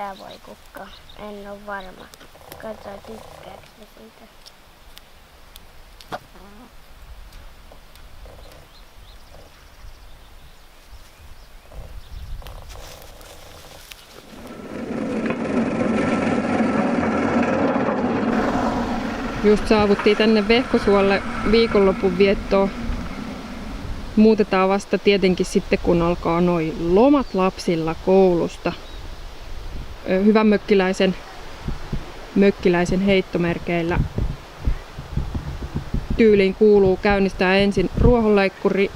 tää voi kukka. En oo varma. Katsotaan tykkääks ne siitä. Just saavuttiin tänne Vehkosuolle viikonlopun viettoon. Muutetaan vasta tietenkin sitten, kun alkaa noi lomat lapsilla koulusta. Hyvän mökkiläisen heittomerkeillä tyyliin kuuluu käynnistää ensin ruohonleikkuri.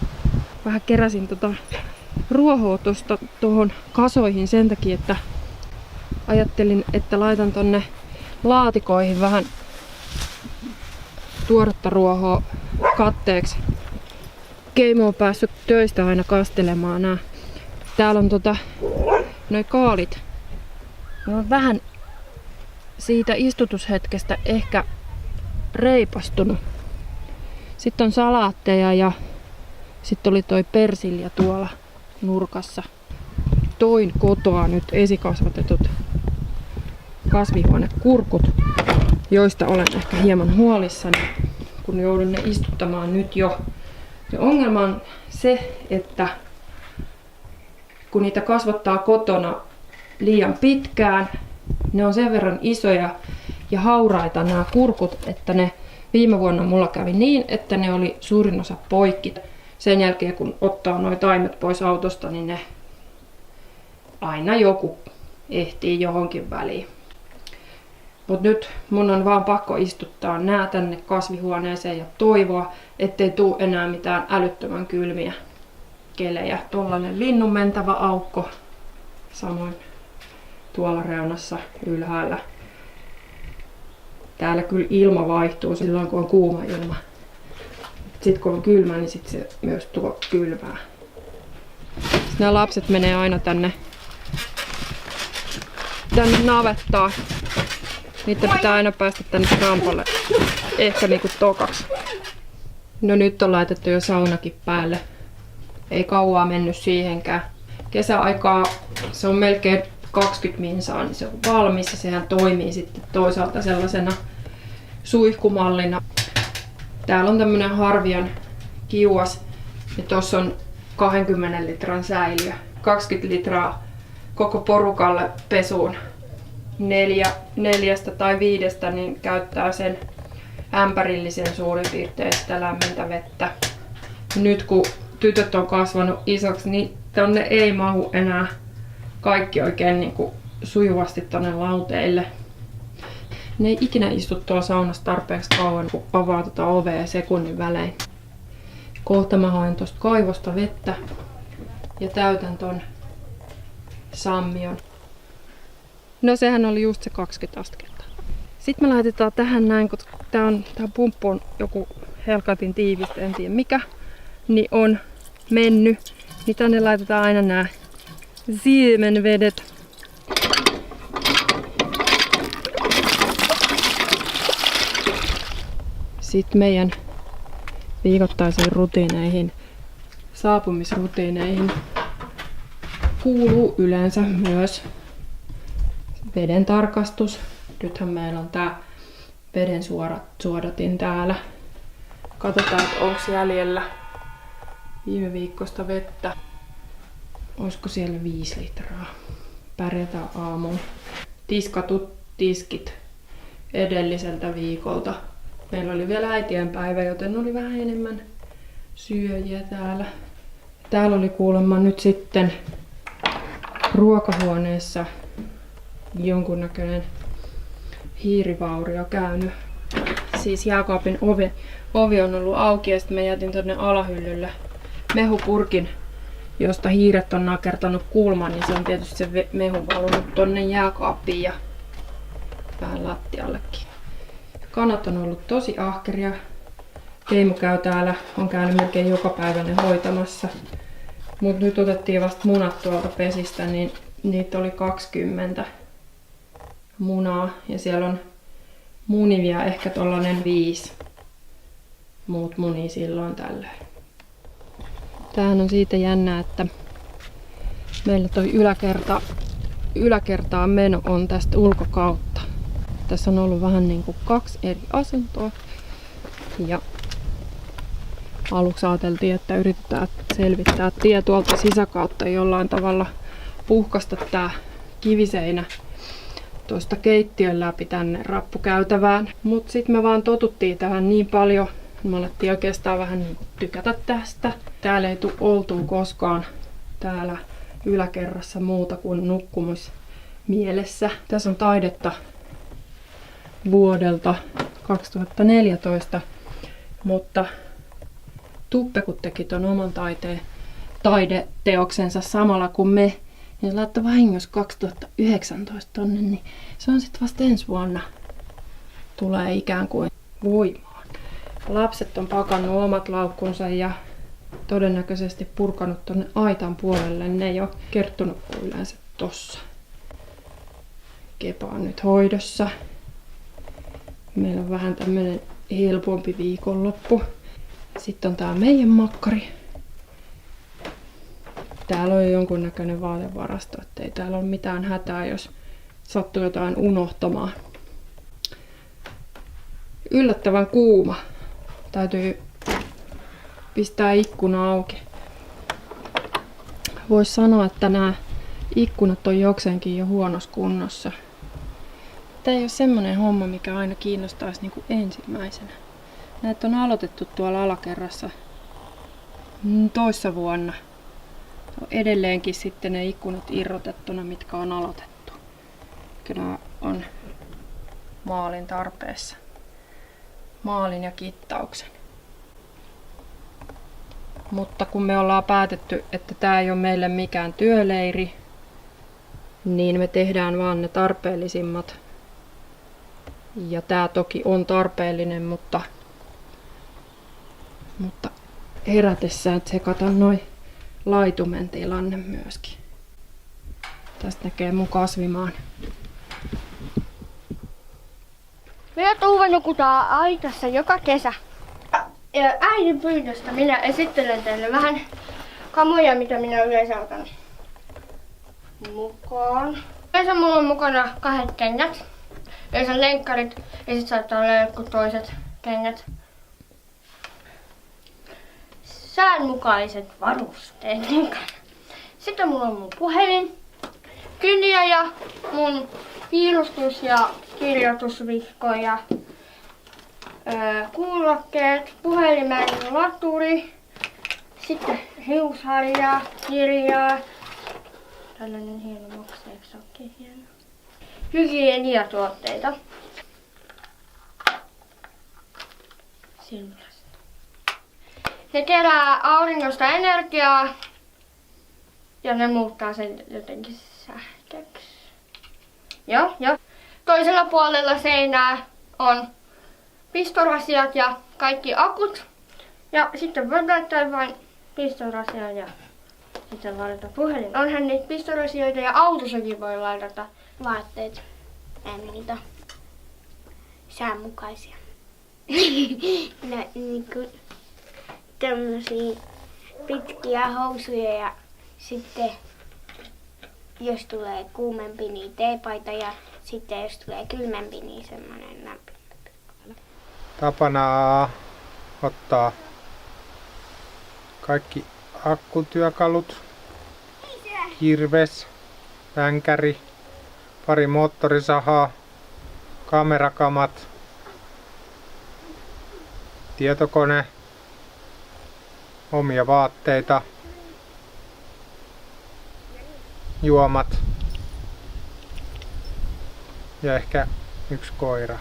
Vähän keräsin ruohoa tuohon kasoihin sen takia, että ajattelin, että laitan tonne laatikoihin vähän tuoretta ruohoa katteeksi. Keimo on päässyt töistä aina kastelemaan nää. Täällä on noi kaalit. Ne on vähän siitä istutushetkestä ehkä reipastunut. Sitten on salaatteja ja sitten oli toi persilja tuolla nurkassa. Toin kotoa nyt esikasvatetut kasvihuonekurkut, joista olen ehkä hieman huolissani, kun joudun ne istuttamaan nyt jo. Ja ongelma on se, että kun niitä kasvattaa kotona liian pitkään, ne on sen verran isoja ja hauraita nämä kurkut, että ne viime vuonna mulla kävi niin, että ne oli suurin osa poikki. Sen jälkeen kun ottaa nuo taimet pois autosta, niin ne aina joku ehtii johonkin väliin. Mut nyt mun on vaan pakko istuttaa nää tänne kasvihuoneeseen ja toivoa, ettei tuu enää mitään älyttömän kylmiä kelejä. Tuollainen linnun mentävä aukko, samoin tuolla reunassa ylhäällä. Täällä kyllä ilma vaihtuu silloin, kun on kuuma ilma. Sitten kun on kylmä, niin sit se myös tuo kylmää. Nämä lapset menee aina tänne navettaan. Niitä pitää aina päästä tänne rampalle. Ehkä niinku tokaksi. No nyt on laitettu jo saunakin päälle. Ei kauaa mennyt siihenkään. Kesäaikaa se on melkein 20 minsaa, niin se on valmis ja sehän toimii sitten toisaalta sellaisena suihkumallina. Täällä on tämmönen Harvian kiuas ja tossa on 20 litran säiliö. 20 litraa koko porukalle pesuun. 4 tai 5 niin käyttää sen ämpärillisen suurin piirtein sitä lämmintä vettä. Nyt kun tytöt on kasvanut isoksi, niin tonne ei mahu enää kaikki oikein niin kuin sujuvasti tonne lauteille. Ne ei ikinä istu tuolla saunassa tarpeeksi kauan, kun avaa tuota ovea sekunnin välein. Kohta mä haen tosta kaivosta vettä ja täytän ton sammion. No sehän oli just se 20 astetta. Sitten me laitetaan tähän näin, kun tähän pumppu on joku helkatin tiivistä, en tiedä mikä, niin on mennyt. Niin tänne laitetaan aina nämä siemenvedet. Sitten meidän viikoittaisiin rutiineihin, saapumisrutiineihin kuuluu yleensä myös veden tarkastus. Nythän meillä on tää veden suodatin täällä. Katsotaan, että onko jäljellä viime viikosta vettä. Olisiko siellä 5 litraa. Pärjätään aamuun. Tiskatut tiskit edelliseltä viikolta. Meillä oli vielä äitienpäivä, joten oli vähän enemmän syöjiä täällä. Täällä oli kuulemma nyt sitten ruokahuoneessa jonkunnäköinen hiirivaurio käynyt. Siis jääkaapin ovi on ollut auki ja sitten mä jätin tonne alahyllylle mehupurkin, josta hiiret on nakertanut kulman, niin se on tietysti se mehu valunut tonne jääkaappiin ja vähän lattiallekin. Kanat on ollut tosi ahkeria. Keimo käy täällä, on käynyt melkein joka päivä ne hoitamassa. Mut nyt otettiin vasta munat tuolta pesistä, niin niitä oli 20 munaa ja siellä on munivia ehkä tollanen 5. Muut munii silloin tällöin. Tämähän on siitä jännää, että meillä toi yläkerta yläkertaan meno on tästä ulkokautta. Tässä on ollut vähän niin kuin 2 eri asuntoa. Ja aluksi ajateltiin, että yritetään selvittää tie tuolta sisäkautta jollain tavalla puhkasta tää kiviseinä tuosta keittiön läpi tänne rappukäytävään. Mut sit me vaan totuttiin tähän niin paljon, me alettiin oikeastaan vähän niin tykätä tästä. Täällä ei tule oltua koskaan täällä yläkerrassa muuta kuin nukkumismielessä. Tässä on taidetta vuodelta 2014, mutta Tuppe kun teki ton oman taideteoksensa samalla kuin me, niin laittoi vahingossa 2019 tonne, niin se on sitten vasta ensi vuonna tulee ikään kuin voimaan. Lapset on pakannut omat laukkunsa ja todennäköisesti purkanut tonne aitan puolelle. Ne ei ole kertonut kuin yleensä tossa. Kepa on nyt hoidossa. Meillä on vähän tämmönen helpompi viikonloppu. Sitten on tää meidän makkari. Täällä on jonkunnäköinen vaatevarasto, ettei täällä ole mitään hätää, jos sattuu jotain unohtamaan. Yllättävän kuuma. Täytyy pistää ikkuna auki. Voisi sanoa, että nämä ikkunat on jokseenkin jo huonossa kunnossa. Tämä ei ole semmoinen homma, mikä aina kiinnostaisi niin kuin ensimmäisenä. Näitä on aloitettu tuolla alakerrassa toissa vuonna. On edelleenkin sitten ne ikkunat irrotettuna, mitkä on aloitettu. Kyllä on maalin tarpeessa. Maalin ja kittauksen. Mutta kun me ollaan päätetty, että tää ei ole meille mikään työleiri, niin me tehdään vaan ne tarpeellisimmat. Ja tää toki on tarpeellinen, mutta herätessään tsekata noi laitumen tilanne myöskin. Tästä näkee mun kasvimaan. Me ja Tuuva nukutaan aitassa joka kesä. Ja äidin pyynnöstä minä esittelen teille vähän kamoja, mitä minä yleensä otan mukaan. Yleensä mulla on mukana 2 kengät. Yleensä lenkkarit ja sit saattaa olla jotkut toiset kengät. Säänmukaiset varusteet mukana. Sitten mulla on mun puhelin, kynjä ja mun piirustus- ja kirjoitusvihko ja kuulokkeet, puhelimen laturi, sitten hiusharjaa, kirjaa. Tällainen hieno maksa, eikö se olekin hieno? Hygieniatuotteita. Silmälasit. Ne kerää auringosta energiaa ja ne muuttaa sen jotenkin sähköksi. Joo. Toisella puolella seinää on pistorasiat ja kaikki akut. Ja sitten voi laittaa vain pistorasia ja sitten ladata puhelin. Onhan niitä pistorasioita ja autossakin voi ladata. Vaatteet. Niitä säänmukaisia. No, niinku tämmösiä pitkiä housuja ja sitten jos tulee kuumempi, niin teepaita ja sitten jos tulee kylmempi, niin semmonen lämmin. Tapana ottaa kaikki akkutyökalut, kirves, vänkäri, pari moottorisahaa, kamerakamat, tietokone, omia vaatteita, juomat ja ehkä 1 koira.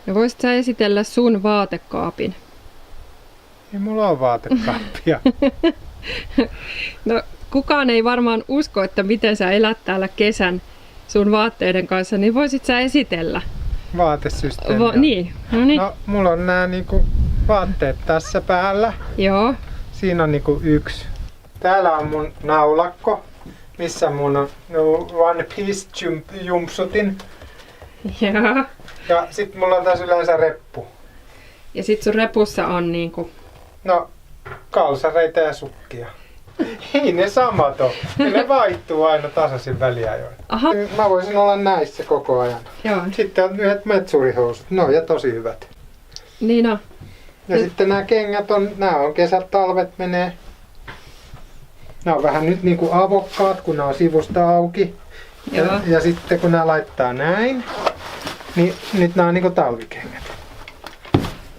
No voisit sä esitellä sun vaatekaapin? Ei mulla ole vaatekaappia. No kukaan ei varmaan usko, että miten sä elät täällä kesän sun vaatteiden kanssa, niin voisit sä esitellä? Vaatesysteemi. Niin, no niin. No, mulla on nämä niinku vaatteet tässä päällä. Joo. Siinä on niinku 1. Täällä on mun naulakko, missä mun on One Piece jumpsutin. Joo. Ja sit mulla on tässä yleensä reppu. Ja sit sun repussa on niinku... No, kalsareita ja sukkia. Ei ne samat ole. Ne vaihtuu aina tasaisin väliajoin. Aha. Mä voisin olla näissä koko ajan. Joo. Sitten on yhdet metsurihousut. Ne on ja tosi hyvät. Niin on. Ja sitten nämä kengät on, nämä on kesät, talvet menee. Nämä on vähän nyt niinku avokkaat, kun nämä on sivusta auki. Ja sitten kun nämä laittaa näin, niin nyt nämä on niinku talvikengät.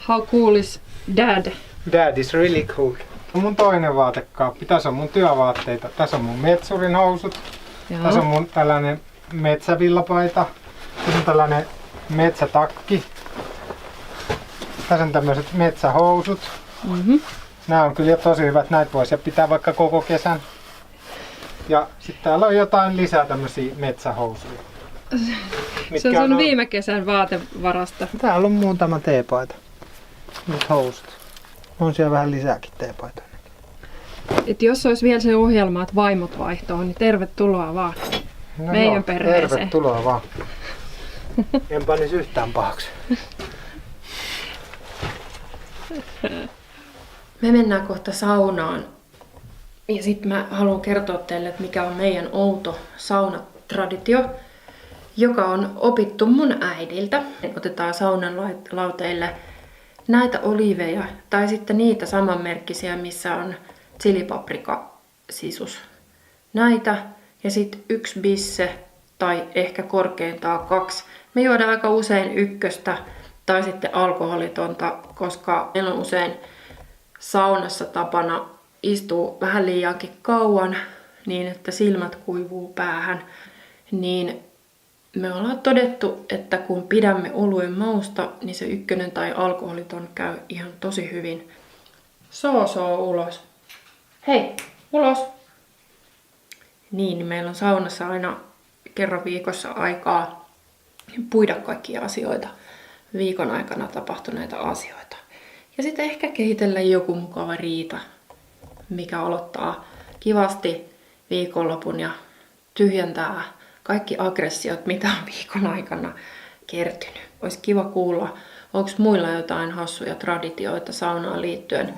How cool is dad? Dad is really cool. Mun toinen vaatekaappi. Tässä on mun työvaatteita. Tässä on mun metsurin housut. Joo. Tässä on mun tällainen metsävillapaita. Tässä on tällainen metsätakki. Tässä on tämmöiset metsähousut. Mm-hmm. Nämä on kyllä tosi hyvät. Näitä voisi pitää vaikka koko kesän. Ja sitten täällä on jotain lisää tämmöisiä metsähousuja. Se on sun viime kesän vaatevarasta. Täällä on muutama teepaita. Nyt housut. On siellä vähän lisääkin teepaitoja. Et jos olisi vielä se ohjelma, että vaimot vaihtoon, niin tervetuloa vaan meidän perheeseen. Tervetuloa vaan. En panisi yhtään pahaksi. Me mennään kohta saunaan. Ja sitten mä haluan kertoa teille, että mikä on meidän outo saunatraditio, joka on opittu mun äidiltä. Otetaan saunan lauteille näitä oliiveja tai sitten niitä samanmerkkisiä, missä on chilipaprikasisus. Näitä ja sitten 1 bisse tai ehkä korkeintaan 2. Me juodaan aika usein 1 tai sitten alkoholitonta, koska meillä on usein saunassa tapana istuu vähän liiankin kauan niin, että silmät kuivuu päähän. Niin me ollaan todettu, että kun pidämme oluen mausta, niin se 1 tai alkoholiton käy ihan tosi hyvin. Soo ulos. Hei, ulos! Niin meillä on saunassa aina kerran viikossa aikaa puida kaikkia asioita, viikon aikana tapahtuneita asioita. Ja sitten ehkä kehitellä joku mukava riita, mikä aloittaa kivasti viikonlopun ja tyhjentää kaikki aggressiot, mitä on viikon aikana kertynyt. Olisi kiva kuulla, onko muilla jotain hassuja traditioita saunaan liittyen.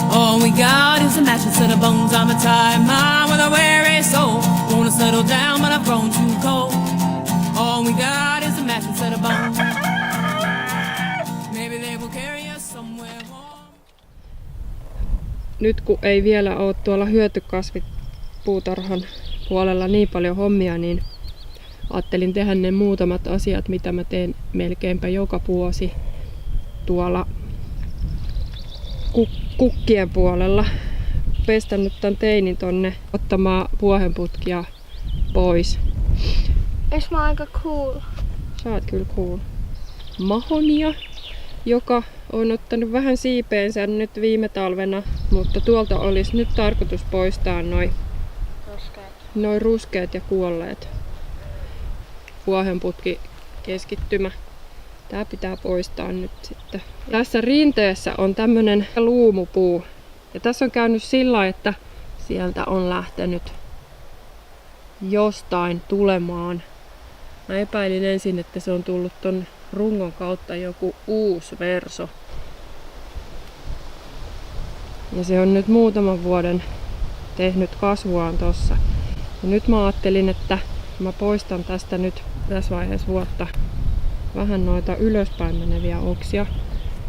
All we got is a mattress and the bones. I'm a tired mind with a weary soul. Wanna settle down, but I've grown too cold. All we got is a mattress and the bones. Maybe they will carry us somewhere warm. Nyt kun ei vielä ole tuolla hyötykasvipuutarhan puolella niin paljon hommia, niin ajattelin tehdä ne muutamat asiat, mitä mä teen melkeinpä joka vuosi tuolla kukkien puolella. Pestän nyt tän teinin tonne ottamaan vuohenputkia pois. Eiks mä aika cool? Sä oot kyllä cool. Mahonia, joka on ottanut vähän siipeensä nyt viime talvena, mutta tuolta olisi nyt tarkoitus poistaa noi ruskeat ja kuolleet vuohenputki keskittymä. Tää pitää poistaa nyt sitten. Tässä rinteessä on tämmönen luumupuu. Ja tässä on käynyt sillä, että sieltä on lähtenyt jostain tulemaan. Mä epäilin ensin, että se on tullut ton rungon kautta joku uusi verso. Ja se on nyt muutaman vuoden tehnyt kasvuaan tossa. Ja nyt mä ajattelin, että mä poistan tästä nyt tässä vaiheessa vuotta vähän noita ylöspäin meneviä oksia.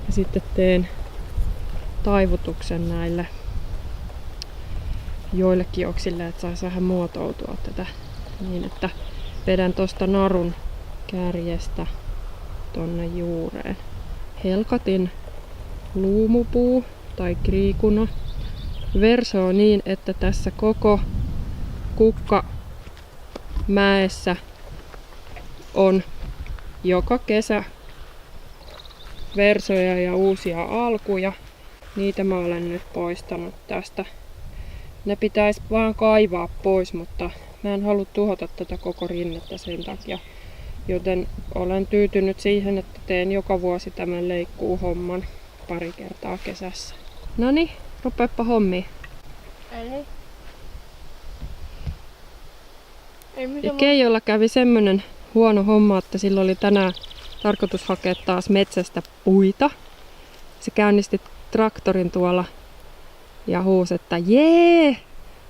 Ja sitten teen taivutuksen näille joillekin oksille, että saisi vähän muotoutua tätä niin, että vedän tosta narun kärjestä tonne juureen. Helkatin luumupuu tai kriikuna versoo niin, että tässä koko kukkamäessä on joka kesä versoja ja uusia alkuja. Niitä mä olen nyt poistanut tästä. Ne pitäisi vaan kaivaa pois, mutta mä en halua tuhota tätä koko rinnettä sen takia. Joten olen tyytynyt siihen, että teen joka vuosi tämän leikkuuhomman pari kertaa kesässä. Noniin, rupeappa hommiin. Ja Keijolla kävi semmonen huono homma, että sillä oli tänään tarkoitus hakea taas metsästä puita. Se käynnisti traktorin tuolla Ja huusi, että jee!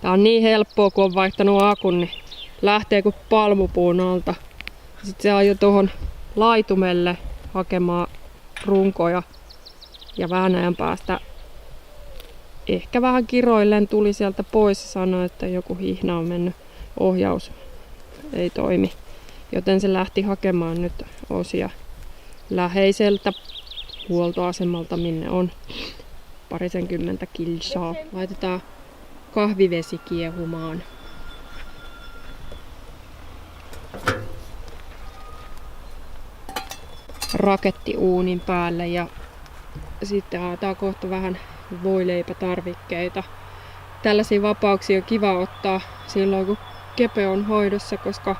Tää on niin helppoa, kun on vaihtanut akun, niin lähtee kuin palmupuun alta. Sitten se ajoi tuohon laitumelle hakemaan runkoja. Ja vähän ajan päästä ehkä vähän kiroilleen tuli sieltä pois ja sanoi, että joku hihna on mennyt, ohjaus ei toimi. Joten se lähti hakemaan nyt osia läheiseltä huoltoasemalta, minne on parisenkymmentä kilsaa. Laitetaan kahvivesi kiehumaan. Rakettiuunin päälle ja sitten haetaan kohta vähän voileipätarvikkeita. Tällaisia vapauksia on kiva ottaa silloin, kun kepe on hoidossa, koska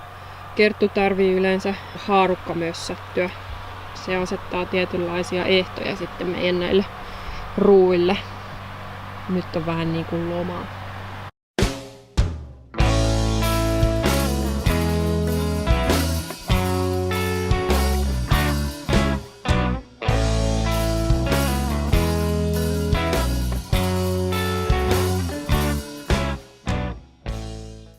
Kerttu tarvii yleensä haarukkamössättyä. Se asettaa tietynlaisia ehtoja sitten meidän näille ruuille. Nyt on vähän niin kuin lomaa.